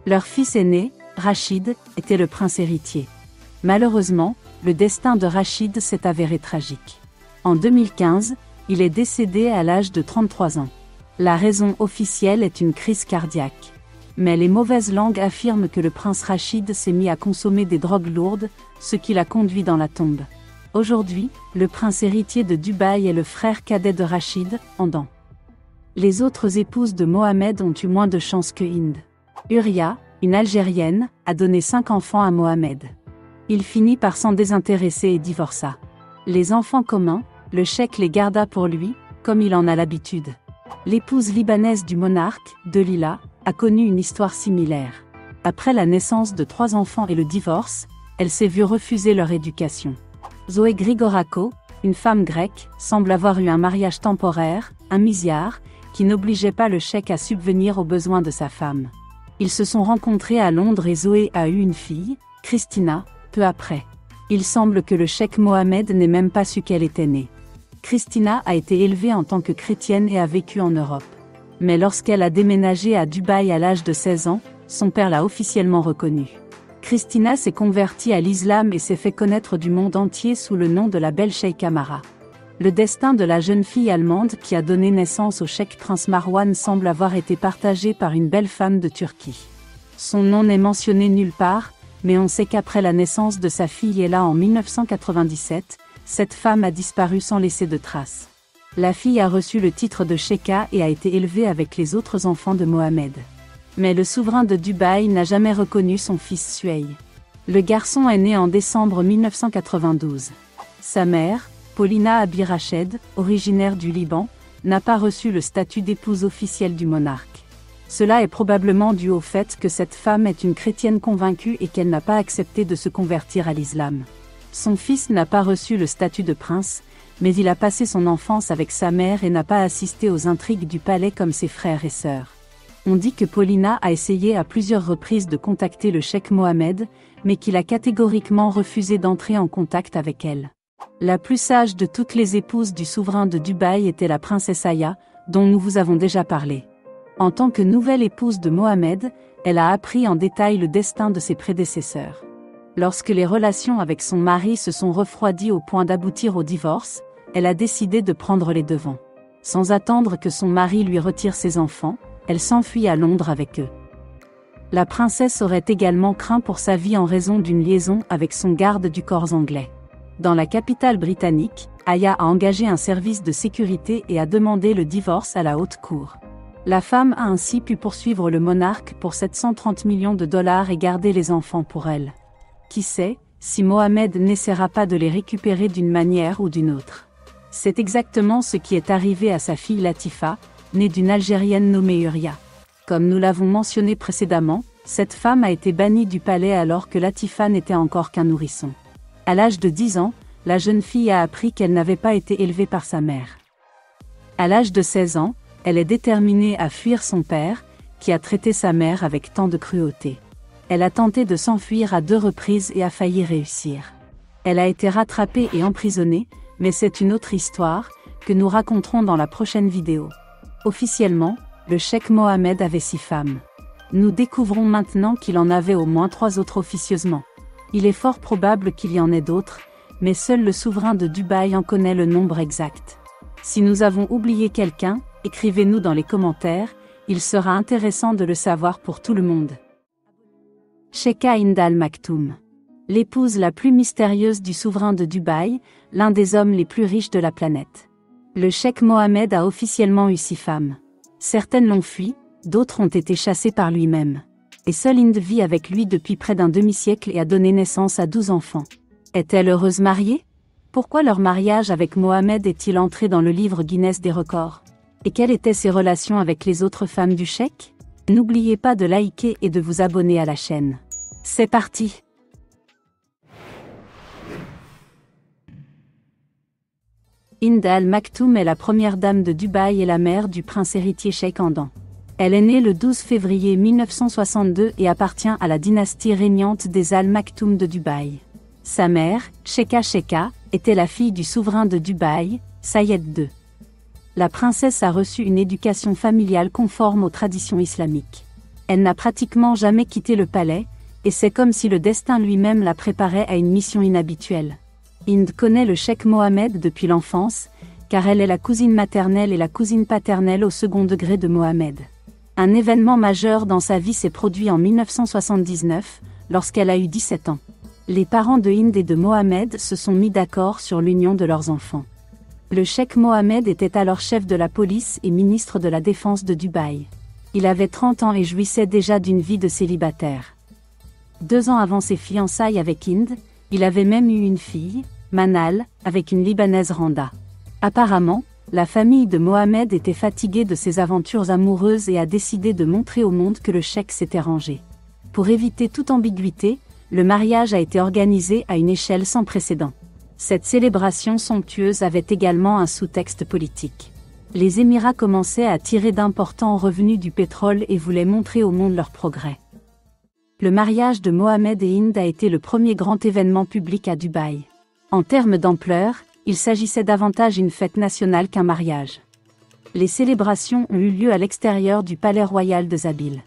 Leur fils aîné, Rachid, était le prince héritier. Malheureusement, le destin de Rachid s'est avéré tragique. En 2015, il est décédé à l'âge de 33 ans. La raison officielle est une crise cardiaque. Mais les mauvaises langues affirment que le prince Rachid s'est mis à consommer des drogues lourdes, ce qui l'a conduit dans la tombe. Aujourd'hui, le prince héritier de Dubaï est le frère cadet de Rachid, Andan. Les autres épouses de Mohammed ont eu moins de chance que Hind. Huria, une Algérienne, a donné 5 enfants à Mohammed. Il finit par s'en désintéresser et divorça. Les enfants communs, le cheikh les garda pour lui, comme il en a l'habitude. L'épouse libanaise du monarque, Delila, a connu une histoire similaire. Après la naissance de 3 enfants et le divorce, elle s'est vue refuser leur éducation. Zoé Grigorako, une femme grecque, semble avoir eu un mariage temporaire, un misyar, qui n'obligeait pas le cheikh à subvenir aux besoins de sa femme. Ils se sont rencontrés à Londres et Zoé a eu une fille, Christina, peu après. Il semble que le cheikh Mohammed n'ait même pas su qu'elle était née. Christina a été élevée en tant que chrétienne et a vécu en Europe. Mais lorsqu'elle a déménagé à Dubaï à l'âge de 16 ans, son père l'a officiellement reconnue. Christina s'est convertie à l'islam et s'est fait connaître du monde entier sous le nom de la belle Cheikh Amara. Le destin de la jeune fille allemande qui a donné naissance au cheikh prince Marwan semble avoir été partagé par une belle femme de Turquie. Son nom n'est mentionné nulle part, mais on sait qu'après la naissance de sa fille Ella en 1997, cette femme a disparu sans laisser de traces. La fille a reçu le titre de cheikha et a été élevée avec les autres enfants de Mohamed. Mais le souverain de Dubaï n'a jamais reconnu son fils Suey. Le garçon est né en décembre 1992. Sa mère, Paulina Abirached, originaire du Liban, n'a pas reçu le statut d'épouse officielle du monarque. Cela est probablement dû au fait que cette femme est une chrétienne convaincue et qu'elle n'a pas accepté de se convertir à l'islam. Son fils n'a pas reçu le statut de prince, mais il a passé son enfance avec sa mère et n'a pas assisté aux intrigues du palais comme ses frères et sœurs. On dit que Paulina a essayé à plusieurs reprises de contacter le cheikh Mohamed, mais qu'il a catégoriquement refusé d'entrer en contact avec elle. La plus sage de toutes les épouses du souverain de Dubaï était la princesse Aya, dont nous vous avons déjà parlé. En tant que nouvelle épouse de Mohamed, elle a appris en détail le destin de ses prédécesseurs. Lorsque les relations avec son mari se sont refroidies au point d'aboutir au divorce, elle a décidé de prendre les devants. Sans attendre que son mari lui retire ses enfants, elle s'enfuit à Londres avec eux. La princesse aurait également craint pour sa vie en raison d'une liaison avec son garde du corps anglais. Dans la capitale britannique, Aya a engagé un service de sécurité et a demandé le divorce à la haute cour. La femme a ainsi pu poursuivre le monarque pour 730 millions de dollars et garder les enfants pour elle. Qui sait, si Mohamed n'essaiera pas de les récupérer d'une manière ou d'une autre. C'est exactement ce qui est arrivé à sa fille Latifa, née d'une Algérienne nommée Huria. Comme nous l'avons mentionné précédemment, cette femme a été bannie du palais alors que Latifa n'était encore qu'un nourrisson. À l'âge de 10 ans, la jeune fille a appris qu'elle n'avait pas été élevée par sa mère. À l'âge de 16 ans, elle est déterminée à fuir son père, qui a traité sa mère avec tant de cruauté. Elle a tenté de s'enfuir à 2 reprises et a failli réussir. Elle a été rattrapée et emprisonnée, mais c'est une autre histoire, que nous raconterons dans la prochaine vidéo. Officiellement, le cheikh Mohamed avait 6 femmes. Nous découvrons maintenant qu'il en avait au moins 3 autres officieusement. Il est fort probable qu'il y en ait d'autres, mais seul le souverain de Dubaï en connaît le nombre exact. Si nous avons oublié quelqu'un, écrivez-nous dans les commentaires, il sera intéressant de le savoir pour tout le monde. Cheikha Hind Al Maktoum. L'épouse la plus mystérieuse du souverain de Dubaï, l'un des hommes les plus riches de la planète. Le cheikh Mohamed a officiellement eu 6 femmes. Certaines l'ont fui, d'autres ont été chassées par lui-même. Et seule Hind vit avec lui depuis près d'un demi-siècle et a donné naissance à 12 enfants. Est-elle heureuse mariée? Pourquoi leur mariage avec Mohamed est-il entré dans le livre Guinness des records? Et quelles étaient ses relations avec les autres femmes du cheikh? N'oubliez pas de liker et de vous abonner à la chaîne. C'est parti! Hind Al Maktoum est la première dame de Dubaï et la mère du prince héritier Cheikh Hamdan. Elle est née le 12 février 1962 et appartient à la dynastie régnante des Al Maktoum de Dubaï. Sa mère, Cheikha, était la fille du souverain de Dubaï, Sayed II. La princesse a reçu une éducation familiale conforme aux traditions islamiques. Elle n'a pratiquement jamais quitté le palais, et c'est comme si le destin lui-même la préparait à une mission inhabituelle. Hind connaît le cheikh Mohamed depuis l'enfance, car elle est la cousine maternelle et la cousine paternelle au second degré de Mohamed. Un événement majeur dans sa vie s'est produit en 1979, lorsqu'elle a eu 17 ans. Les parents de Hind et de Mohamed se sont mis d'accord sur l'union de leurs enfants. Le cheikh Mohamed était alors chef de la police et ministre de la Défense de Dubaï. Il avait 30 ans et jouissait déjà d'une vie de célibataire. 2 ans avant ses fiançailles avec Hind, il avait même eu une fille, Manal, avec une Libanaise Randa. Apparemment, la famille de Mohamed était fatiguée de ses aventures amoureuses et a décidé de montrer au monde que le cheikh s'était rangé. Pour éviter toute ambiguïté, le mariage a été organisé à une échelle sans précédent. Cette célébration somptueuse avait également un sous-texte politique. Les Émirats commençaient à tirer d'importants revenus du pétrole et voulaient montrer au monde leur progrès. Le mariage de Mohamed et Hind a été le premier grand événement public à Dubaï. En termes d'ampleur, il s'agissait davantage d'une fête nationale qu'un mariage. Les célébrations ont eu lieu à l'extérieur du palais royal de Zabil.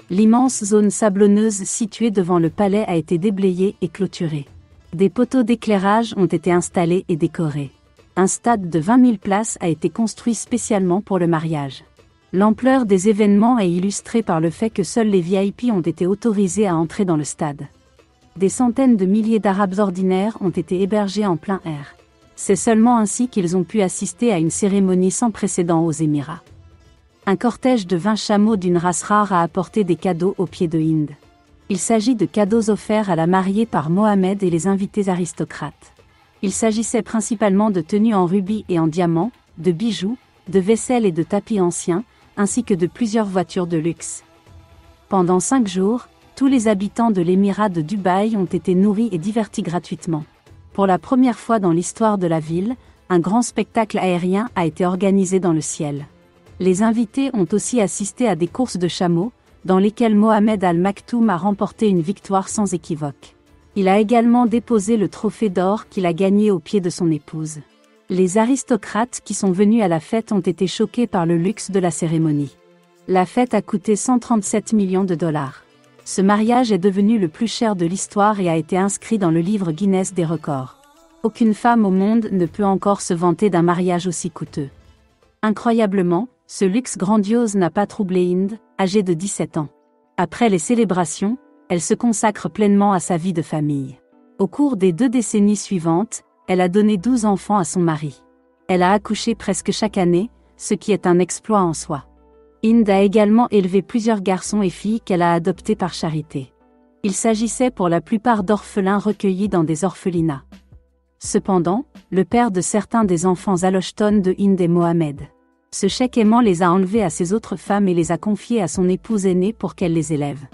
L'immense zone sablonneuse située devant le palais a été déblayée et clôturée. Des poteaux d'éclairage ont été installés et décorés. Un stade de 20 000 places a été construit spécialement pour le mariage. L'ampleur des événements est illustrée par le fait que seuls les VIP ont été autorisés à entrer dans le stade. Des centaines de milliers d'Arabes ordinaires ont été hébergés en plein air. C'est seulement ainsi qu'ils ont pu assister à une cérémonie sans précédent aux Émirats. Un cortège de 20 chameaux d'une race rare a apporté des cadeaux aux pieds de Hind. Il s'agit de cadeaux offerts à la mariée par Mohammed et les invités aristocrates. Il s'agissait principalement de tenues en rubis et en diamants, de bijoux, de vaisselle et de tapis anciens, ainsi que de plusieurs voitures de luxe. Pendant 5 jours, tous les habitants de l'émirat de Dubaï ont été nourris et divertis gratuitement. Pour la première fois dans l'histoire de la ville, un grand spectacle aérien a été organisé dans le ciel. Les invités ont aussi assisté à des courses de chameaux, dans lesquelles Mohamed Al Maktoum a remporté une victoire sans équivoque. Il a également déposé le trophée d'or qu'il a gagné aux pieds de son épouse. Les aristocrates qui sont venus à la fête ont été choqués par le luxe de la cérémonie. La fête a coûté 137 millions de dollars. Ce mariage est devenu le plus cher de l'histoire et a été inscrit dans le livre Guinness des records. Aucune femme au monde ne peut encore se vanter d'un mariage aussi coûteux. Incroyablement, ce luxe grandiose n'a pas troublé Hind, âgée de 17 ans. Après les célébrations, elle se consacre pleinement à sa vie de famille. Au cours des 2 décennies suivantes, elle a donné 12 enfants à son mari. Elle a accouché presque chaque année, ce qui est un exploit en soi. Hind a également élevé plusieurs garçons et filles qu'elle a adoptés par charité. Il s'agissait pour la plupart d'orphelins recueillis dans des orphelinats. Cependant, le père de certains des enfants allochtones de Hind est Mohamed. Ce cheikh aimant les a enlevés à ses autres femmes et les a confiés à son épouse aînée pour qu'elle les élève.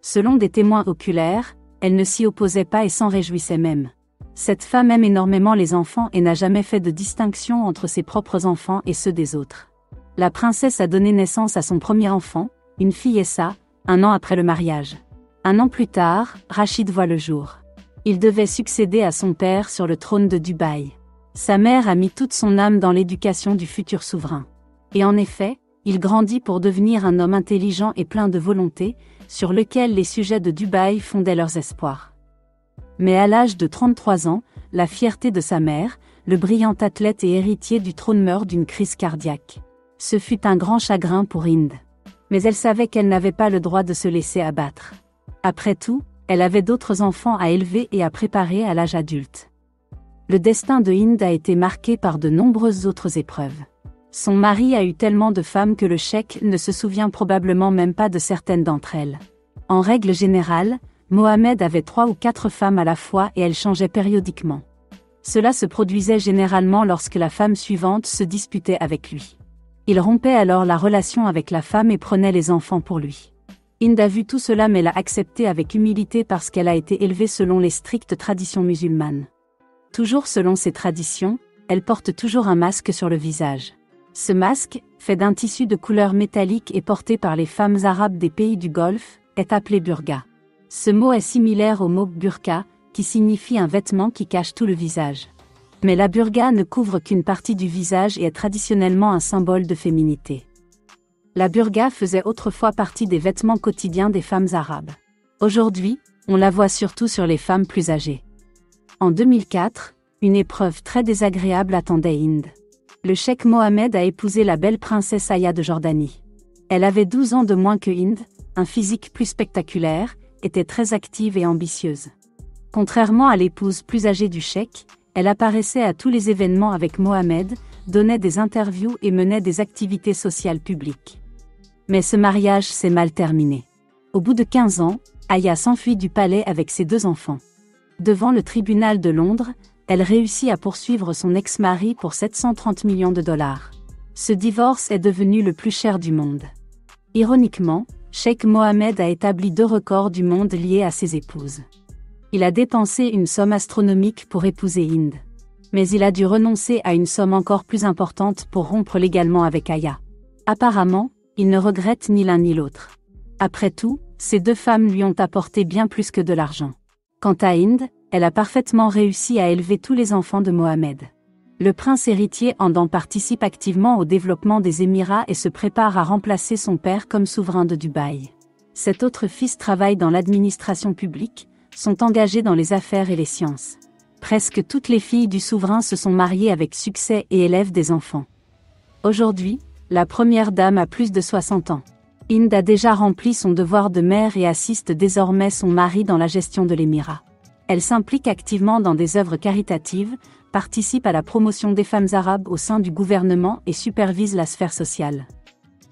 Selon des témoins oculaires, elle ne s'y opposait pas et s'en réjouissait même. Cette femme aime énormément les enfants et n'a jamais fait de distinction entre ses propres enfants et ceux des autres. La princesse a donné naissance à son premier enfant, une fille Essa, 1 an après le mariage. 1 an plus tard, Rachid voit le jour. Il devait succéder à son père sur le trône de Dubaï. Sa mère a mis toute son âme dans l'éducation du futur souverain. Et en effet, il grandit pour devenir un homme intelligent et plein de volonté, sur lequel les sujets de Dubaï fondaient leurs espoirs. Mais à l'âge de 33 ans, la fierté de sa mère, le brillant athlète et héritier du trône meurt d'une crise cardiaque. Ce fut un grand chagrin pour Hind. Mais elle savait qu'elle n'avait pas le droit de se laisser abattre. Après tout, elle avait d'autres enfants à élever et à préparer à l'âge adulte. Le destin de Hind a été marqué par de nombreuses autres épreuves. Son mari a eu tellement de femmes que le cheikh ne se souvient probablement même pas de certaines d'entre elles. En règle générale, Mohamed avait 3 ou 4 femmes à la fois et elles changeaient périodiquement. Cela se produisait généralement lorsque la femme suivante se disputait avec lui. Il rompait alors la relation avec la femme et prenait les enfants pour lui. Hind a vu tout cela mais l'a accepté avec humilité parce qu'elle a été élevée selon les strictes traditions musulmanes. Toujours selon ces traditions, elle porte toujours un masque sur le visage. Ce masque, fait d'un tissu de couleur métallique et porté par les femmes arabes des pays du Golfe, est appelé burqa. Ce mot est similaire au mot burqa, qui signifie un vêtement qui cache tout le visage. Mais la burqa ne couvre qu'une partie du visage et est traditionnellement un symbole de féminité. La burqa faisait autrefois partie des vêtements quotidiens des femmes arabes. Aujourd'hui, on la voit surtout sur les femmes plus âgées. En 2004, une épreuve très désagréable attendait Hind. Le cheikh Mohammed a épousé la belle princesse Aya de Jordanie. Elle avait 12 ans de moins que Hind, un physique plus spectaculaire, était très active et ambitieuse. Contrairement à l'épouse plus âgée du cheikh, elle apparaissait à tous les événements avec Mohammed, donnait des interviews et menait des activités sociales publiques. Mais ce mariage s'est mal terminé. Au bout de 15 ans, Aya s'enfuit du palais avec ses 2 enfants. Devant le tribunal de Londres, elle réussit à poursuivre son ex-mari pour 730 millions de dollars. Ce divorce est devenu le plus cher du monde. Ironiquement, Cheikh Mohammed a établi 2 records du monde liés à ses épouses. Il a dépensé une somme astronomique pour épouser Hind. Mais il a dû renoncer à une somme encore plus importante pour rompre légalement avec Aya. Apparemment, il ne regrette ni l'un ni l'autre. Après tout, ces 2 femmes lui ont apporté bien plus que de l'argent. Quant à Hind, elle a parfaitement réussi à élever tous les enfants de Mohammed. Le prince héritier Hamdan participe activement au développement des Émirats et se prépare à remplacer son père comme souverain de Dubaï. Cet autre fils travaille dans l'administration publique, sont engagés dans les affaires et les sciences. Presque toutes les filles du souverain se sont mariées avec succès et élèvent des enfants. Aujourd'hui, la première dame a plus de 60 ans. Hind a déjà rempli son devoir de mère et assiste désormais son mari dans la gestion de l'émirat. Elle s'implique activement dans des œuvres caritatives, participe à la promotion des femmes arabes au sein du gouvernement et supervise la sphère sociale.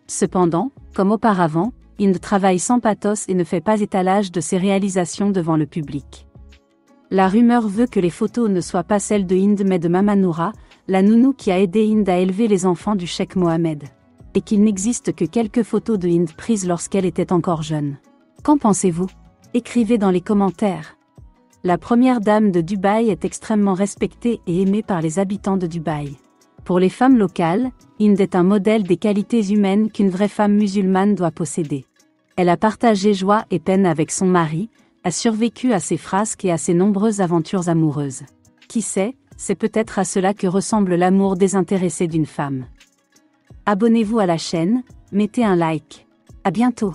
Cependant, comme auparavant, Hind travaille sans pathos et ne fait pas étalage de ses réalisations devant le public. La rumeur veut que les photos ne soient pas celles de Hind mais de Mama Noura, la nounou qui a aidé Hind à élever les enfants du cheikh Mohammed. Et qu'il n'existe que quelques photos de Hind prises lorsqu'elle était encore jeune. Qu'en pensez-vous? Écrivez dans les commentaires. La première dame de Dubaï est extrêmement respectée et aimée par les habitants de Dubaï. Pour les femmes locales, Hind est un modèle des qualités humaines qu'une vraie femme musulmane doit posséder. Elle a partagé joie et peine avec son mari, a survécu à ses frasques et à ses nombreuses aventures amoureuses. Qui sait, c'est peut-être à cela que ressemble l'amour désintéressé d'une femme. Abonnez-vous à la chaîne, mettez un like. À bientôt.